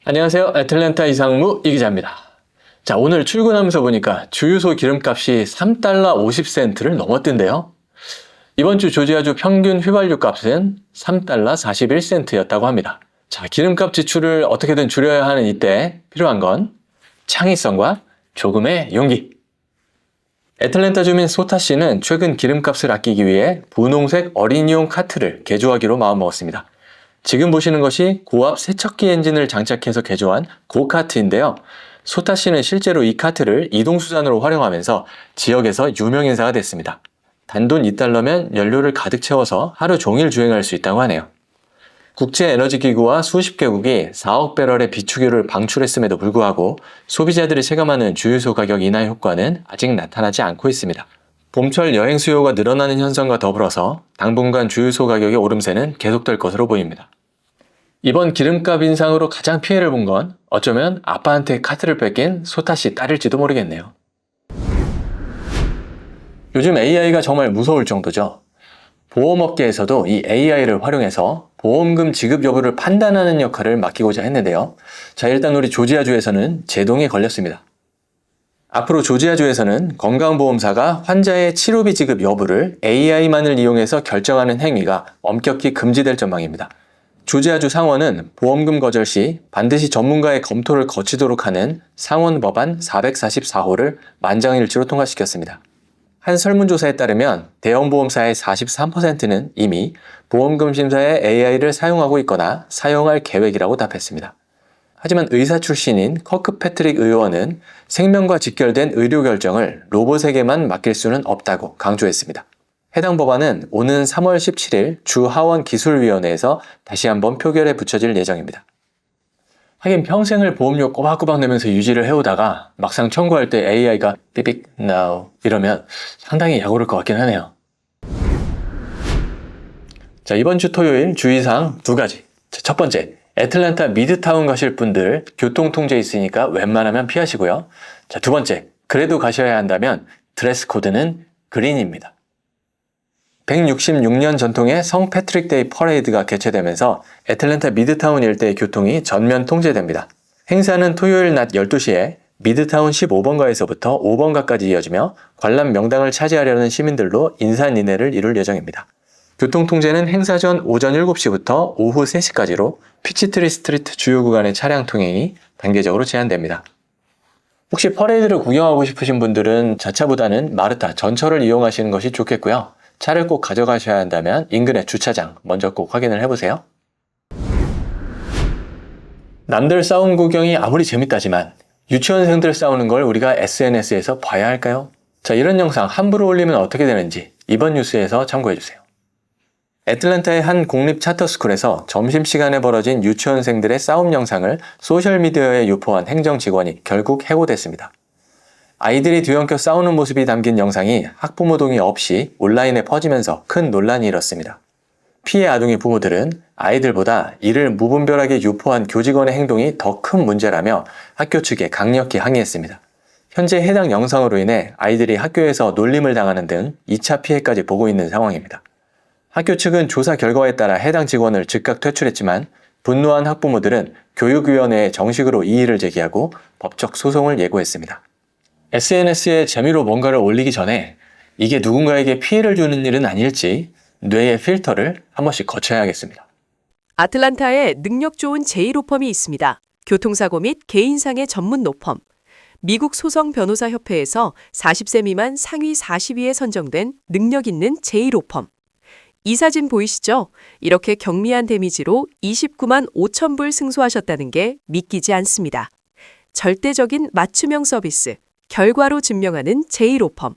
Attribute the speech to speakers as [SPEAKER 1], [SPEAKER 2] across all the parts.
[SPEAKER 1] 안녕하세요. 애틀랜타 이상무 이기자입니다. 자, 오늘 출근하면서 보니까 주유소 기름값이 3달러 50센트를 넘었던데요. 이번 주 조지아주 평균 휘발유 값은 3달러 41센트였다고 합니다. 자, 기름값 지출을 어떻게든 줄여야 하는 이때 필요한 건 창의성과 조금의 용기. 애틀랜타 주민 소타 씨는 최근 기름값을 아끼기 위해 분홍색 어린이용 카트를 개조하기로 마음먹었습니다. 지금 보시는 것이 고압 세척기 엔진을 장착해서 개조한 고카트인데요. 소타 씨는 실제로 이 카트를 이동수단으로 활용하면서 지역에서 유명인사가 됐습니다. 단돈 2달러면 연료를 가득 채워서 하루 종일 주행할 수 있다고 하네요. 국제에너지기구와 수십 개국이 4억 배럴의 비축유를 방출했음에도 불구하고 소비자들이 체감하는 주유소 가격 인하 효과는 아직 나타나지 않고 있습니다. 봄철 여행 수요가 늘어나는 현상과 더불어서 당분간 주유소 가격의 오름세는 계속될 것으로 보입니다. 이번 기름값 인상으로 가장 피해를 본 건 어쩌면 아빠한테 카트를 뺏긴 소타씨 딸일지도 모르겠네요. 요즘 AI가 정말 무서울 정도죠. 보험업계에서도 이 AI를 활용해서 보험금 지급 여부를 판단하는 역할을 맡기고자 했는데요. 자, 일단 우리 조지아주에서는 제동에 걸렸습니다. 앞으로 조지아주에서는 건강보험사가 환자의 치료비 지급 여부를 AI만을 이용해서 결정하는 행위가 엄격히 금지될 전망입니다. 조지아주 상원은 보험금 거절 시 반드시 전문가의 검토를 거치도록 하는 상원 법안 444호를 만장일치로 통과시켰습니다. 한 설문조사에 따르면 대형보험사의 43%는 이미 보험금 심사에 AI를 사용하고 있거나 사용할 계획이라고 답했습니다. 하지만 의사 출신인 커크 패트릭 의원은 생명과 직결된 의료 결정을 로봇에게만 맡길 수는 없다고 강조했습니다. 해당 법안은 오는 3월 17일 주 하원 기술위원회에서 다시 한번 표결에 붙여질 예정입니다. 하긴 평생을 보험료 꼬박꼬박 내면서 유지를 해오다가 막상 청구할 때 AI가 삐빅 now 이러면 상당히 약오를 것 같긴 하네요. 자, 이번 주 토요일 주의사항 두 가지. 자, 첫 번째, 애틀랜타 미드타운 가실 분들 교통통제 있으니까 웬만하면 피하시고요. 자, 두 번째, 그래도 가셔야 한다면 드레스 코드는 그린입니다. 166년 전통의 성 패트릭 데이 퍼레이드가 개최되면서 애틀랜타 미드타운 일대의 교통이 전면 통제됩니다. 행사는 토요일 낮 12시에 미드타운 15번가에서부터 5번가까지 이어지며 관람 명당을 차지하려는 시민들로 인산인해를 이룰 예정입니다. 교통통제는 행사 전 오전 7시부터 오후 3시까지로 피치트리 스트리트 주요 구간의 차량 통행이 단계적으로 제한됩니다. 혹시 퍼레이드를 구경하고 싶으신 분들은 자차보다는 마르타, 전철을 이용하시는 것이 좋겠고요. 차를 꼭 가져가셔야 한다면 인근의 주차장 먼저 꼭 확인을 해보세요. 남들 싸움 구경이 아무리 재밌다지만 유치원생들 싸우는 걸 우리가 SNS에서 봐야 할까요? 자, 이런 영상 함부로 올리면 어떻게 되는지 이번 뉴스에서 참고해주세요. 애틀랜타의 한 공립 차터스쿨에서 점심시간에 벌어진 유치원생들의 싸움 영상을 소셜미디어에 유포한 행정직원이 결국 해고됐습니다. 아이들이 뒤엉켜 싸우는 모습이 담긴 영상이 학부모 동의 없이 온라인에 퍼지면서 큰 논란이 일었습니다. 피해 아동의 부모들은 아이들보다 이를 무분별하게 유포한 교직원의 행동이 더 큰 문제라며 학교 측에 강력히 항의했습니다. 현재 해당 영상으로 인해 아이들이 학교에서 놀림을 당하는 등 2차 피해까지 보고 있는 상황입니다. 학교 측은 조사 결과에 따라 해당 직원을 즉각 퇴출했지만 분노한 학부모들은 교육위원회에 정식으로 이의를 제기하고 법적 소송을 예고했습니다. SNS에 재미로 뭔가를 올리기 전에 이게 누군가에게 피해를 주는 일은 아닐지 뇌의 필터를 한 번씩 거쳐야겠습니다.
[SPEAKER 2] 아틀란타에 능력 좋은 제1로펌이 있습니다. 교통사고 및 개인상해 전문 로펌. 미국 소송 변호사 협회에서 40세 미만 상위 40위에 선정된 능력 있는 제1로펌. 이 사진 보이시죠? 이렇게 경미한 데미지로 29만 5천 불 승소하셨다는 게 믿기지 않습니다. 절대적인 맞춤형 서비스. 결과로 증명하는 제1로펌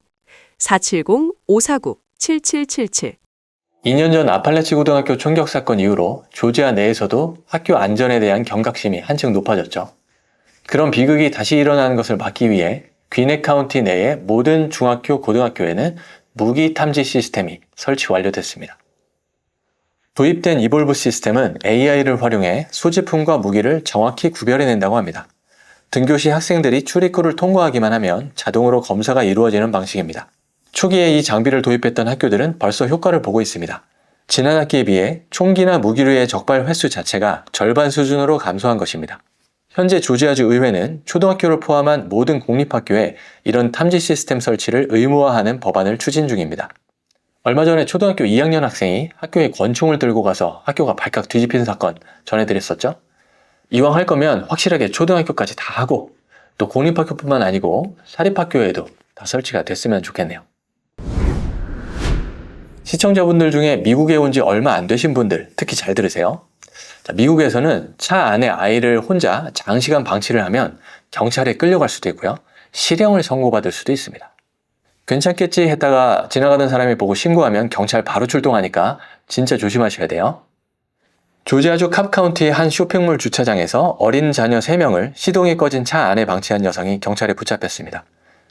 [SPEAKER 2] 470-549-7777.
[SPEAKER 1] 2년 전 아팔레치 고등학교 총격 사건 이후로 조지아 내에서도 학교 안전에 대한 경각심이 한층 높아졌죠. 그런 비극이 다시 일어나는 것을 막기 위해 귀넷 카운티 내의 모든 중학교, 고등학교에는 무기 탐지 시스템이 설치 완료됐습니다. 도입된 이볼브 시스템은 AI를 활용해 소지품과 무기를 정확히 구별해낸다고 합니다. 등교시 학생들이 출입구를 통과하기만 하면 자동으로 검사가 이루어지는 방식입니다. 초기에 이 장비를 도입했던 학교들은 벌써 효과를 보고 있습니다. 지난 학기에 비해 총기나 무기류의 적발 횟수 자체가 절반 수준으로 감소한 것입니다. 현재 조지아주 의회는 초등학교를 포함한 모든 공립학교에 이런 탐지 시스템 설치를 의무화하는 법안을 추진 중입니다. 얼마 전에 초등학교 2학년 학생이 학교에 권총을 들고 가서 학교가 발칵 뒤집힌 사건 전해드렸었죠? 이왕 할 거면 확실하게 초등학교까지 다 하고 또 공립학교뿐만 아니고 사립학교에도 다 설치가 됐으면 좋겠네요. 시청자분들 중에 미국에 온 지 얼마 안 되신 분들 특히 잘 들으세요. 자, 미국에서는 차 안에 아이를 혼자 장시간 방치를 하면 경찰에 끌려갈 수도 있고요. 실형을 선고받을 수도 있습니다. 괜찮겠지 했다가 지나가던 사람이 보고 신고하면 경찰 바로 출동하니까 진짜 조심하셔야 돼요. 조지아주 캅 카운티의 한 쇼핑몰 주차장에서 어린 자녀 3명을 시동이 꺼진 차 안에 방치한 여성이 경찰에 붙잡혔습니다.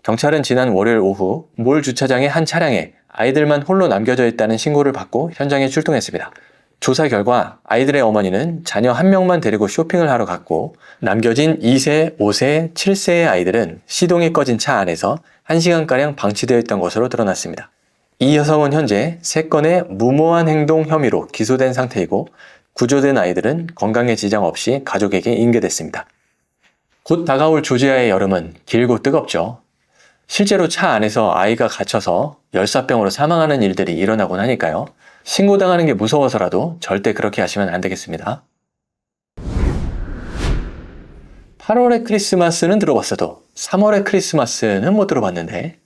[SPEAKER 1] 경찰은 지난 월요일 오후 몰 주차장의 한 차량에 아이들만 홀로 남겨져 있다는 신고를 받고 현장에 출동했습니다. 조사 결과 아이들의 어머니는 자녀 1명만 데리고 쇼핑을 하러 갔고 남겨진 2세, 5세, 7세의 아이들은 시동이 꺼진 차 안에서 1시간가량 방치되어 있던 것으로 드러났습니다. 이 여성은 현재 3건의 무모한 행동 혐의로 기소된 상태이고 구조된 아이들은 건강에 지장 없이 가족에게 인계됐습니다. 곧 다가올 조지아의 여름은 길고 뜨겁죠. 실제로 차 안에서 아이가 갇혀서 열사병으로 사망하는 일들이 일어나곤 하니까요. 신고당하는 게 무서워서라도 절대 그렇게 하시면 안 되겠습니다. 8월의 크리스마스는 들어봤어도 3월의 크리스마스는 못 들어봤는데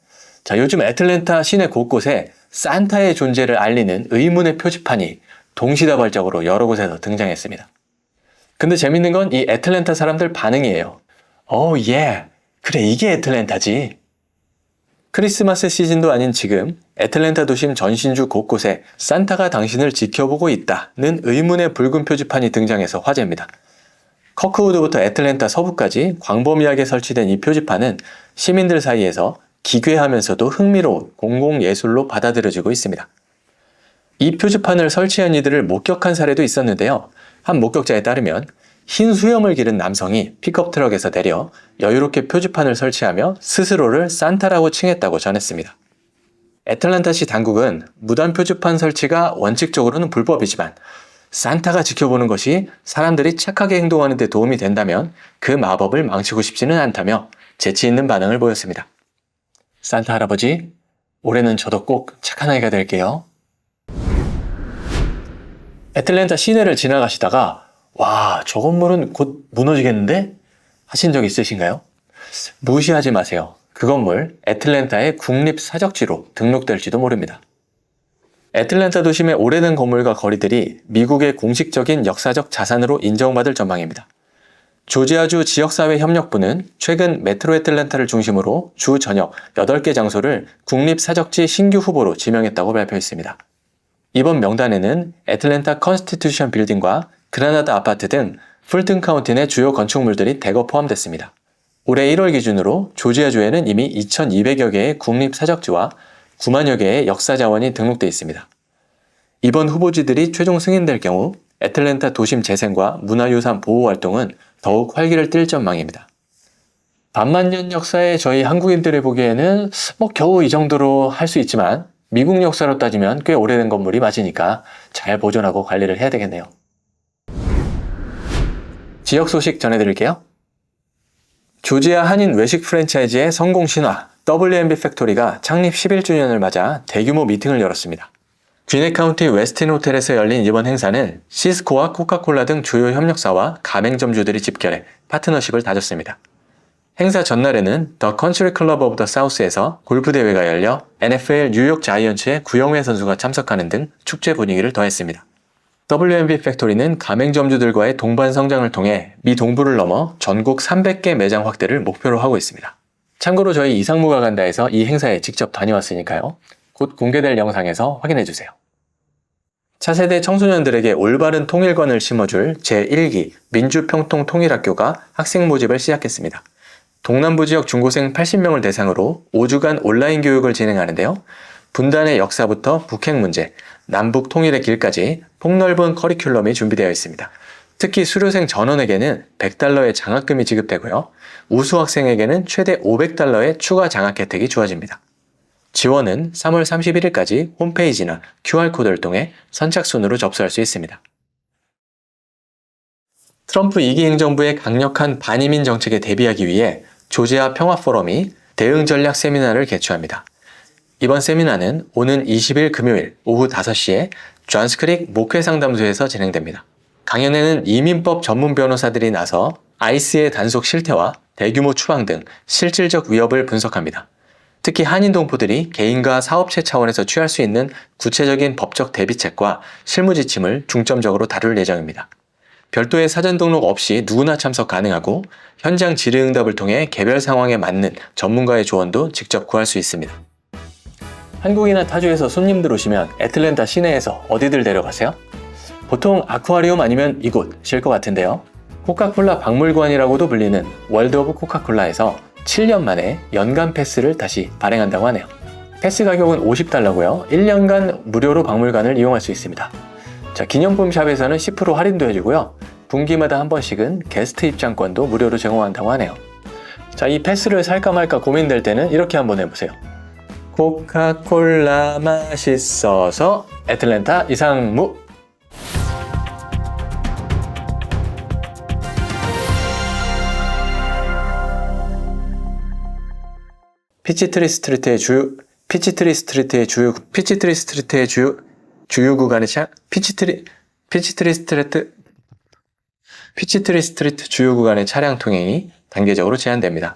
[SPEAKER 1] 자, 요즘 애틀랜타 시내 곳곳에 산타의 존재를 알리는 의문의 표지판이 동시다발적으로 여러 곳에서 등장했습니다. 근데 재밌는 건 이 애틀랜타 사람들 반응이에요. 예, 그래 이게 애틀랜타지. 크리스마스 시즌도 아닌 지금 애틀랜타 도심 전신주 곳곳에 산타가 당신을 지켜보고 있다는 의문의 붉은 표지판이 등장해서 화제입니다. 커크우드부터 애틀랜타 서부까지 광범위하게 설치된 이 표지판은 시민들 사이에서 기괴하면서도 흥미로운 공공예술로 받아들여지고 있습니다. 이 표지판을 설치한 이들을 목격한 사례도 있었는데요. 한 목격자에 따르면 흰 수염을 기른 남성이 픽업 트럭에서 내려 여유롭게 표지판을 설치하며 스스로를 산타라고 칭했다고 전했습니다. 애틀랜타시 당국은 무단 표지판 설치가 원칙적으로는 불법이지만 산타가 지켜보는 것이 사람들이 착하게 행동하는 데 도움이 된다면 그 마법을 망치고 싶지는 않다며 재치 있는 반응을 보였습니다. 산타 할아버지, 올해는 저도 꼭 착한 아이가 될게요. 애틀랜타 시내를 지나가시다가 와, 저 건물은 곧 무너지겠는데? 하신 적 있으신가요? 무시하지 마세요. 그 건물 애틀랜타의 국립사적지로 등록될지도 모릅니다. 애틀랜타 도심의 오래된 건물과 거리들이 미국의 공식적인 역사적 자산으로 인정받을 전망입니다. 조지아주 지역사회협력부는 최근 메트로 애틀랜타를 중심으로 주 전역 8개 장소를 국립사적지 신규 후보로 지명했다고 발표했습니다. 이번 명단에는 애틀랜타 컨스티튜션 빌딩과 그라나다 아파트 등 풀튼 카운티 내 주요 건축물들이 대거 포함됐습니다. 올해 1월 기준으로 조지아주에는 이미 2,200여 개의 국립사적지와 9만여 개의 역사자원이 등록돼 있습니다. 이번 후보지들이 최종 승인될 경우 애틀랜타 도심 재생과 문화유산 보호 활동은 더욱 활기를 띨 전망입니다. 반만년 역사에 저희 한국인들이 보기에는 겨우 이 정도로 할 수 있지만 미국 역사로 따지면 꽤 오래된 건물이 맞으니까 잘 보존하고 관리를 해야 되겠네요. 지역 소식 전해드릴게요. 조지아 한인 외식 프랜차이즈의 성공 신화 W&B 팩토리가 창립 11주년을 맞아 대규모 미팅을 열었습니다. 귀네 카운티 웨스틴 호텔에서 열린 이번 행사는 시스코와 코카콜라 등 주요 협력사와 가맹점주들이 집결해 파트너십을 다졌습니다. 행사 전날에는 더 컨트리 클럽 오브 더 사우스에서 골프 대회가 열려 NFL 뉴욕 자이언츠의 구영회 선수가 참석하는 등 축제 분위기를 더했습니다. W&B 팩토리는 가맹점주들과의 동반 성장을 통해 미 동부를 넘어 전국 300개 매장 확대를 목표로 하고 있습니다. 참고로 저희 이상무가 간다에서 이 행사에 직접 다녀왔으니까요. 곧 공개될 영상에서 확인해주세요. 차세대 청소년들에게 올바른 통일관을 심어줄 제1기 민주평통통일학교가 학생 모집을 시작했습니다. 동남부 지역 중고생 80명을 대상으로 5주간 온라인 교육을 진행하는데요. 분단의 역사부터 북핵 문제, 남북 통일의 길까지 폭넓은 커리큘럼이 준비되어 있습니다. 특히 수료생 전원에게는 $100의 장학금이 지급되고요. 우수 학생에게는 최대 $500의 추가 장학 혜택이 주어집니다. 지원은 3월 31일까지 홈페이지나 QR코드를 통해 선착순으로 접수할 수 있습니다. 트럼프 2기 행정부의 강력한 반이민 정책에 대비하기 위해 조지아 평화포럼이 대응 전략 세미나를 개최합니다. 이번 세미나는 오는 20일 금요일 오후 5시에 존스크릭 목회 상담소에서 진행됩니다. 강연에는 이민법 전문 변호사들이 나서 ICE의 단속 실태와 대규모 추방 등 실질적 위협을 분석합니다. 특히 한인 동포들이 개인과 사업체 차원에서 취할 수 있는 구체적인 법적 대비책과 실무 지침을 중점적으로 다룰 예정입니다. 별도의 사전 등록 없이 누구나 참석 가능하고 현장 질의응답을 통해 개별 상황에 맞는 전문가의 조언도 직접 구할 수 있습니다. 한국이나 타주에서 손님들 오시면 애틀랜타 시내에서 어디들 데려가세요? 보통 아쿠아리움 아니면 이곳일 것 같은데요. 코카콜라 박물관이라고도 불리는 월드 오브 코카콜라에서 7년 만에 연간 패스를 다시 발행한다고 하네요. 패스 가격은 $50고요. 1년간 무료로 박물관을 이용할 수 있습니다. 자, 기념품 샵에서는 10% 할인도 해주고요. 분기마다 한 번씩은 게스트 입장권도 무료로 제공한다고 하네요. 자, 이 패스를 살까 말까 고민될 때는 이렇게 한번 해보세요. 코카콜라 맛있어서 애틀랜타 이상무. 피치트리 스트리트의 주요 구간의 피치트리 스트리트 주요 구간의 차량 통행이 단계적으로 제한됩니다.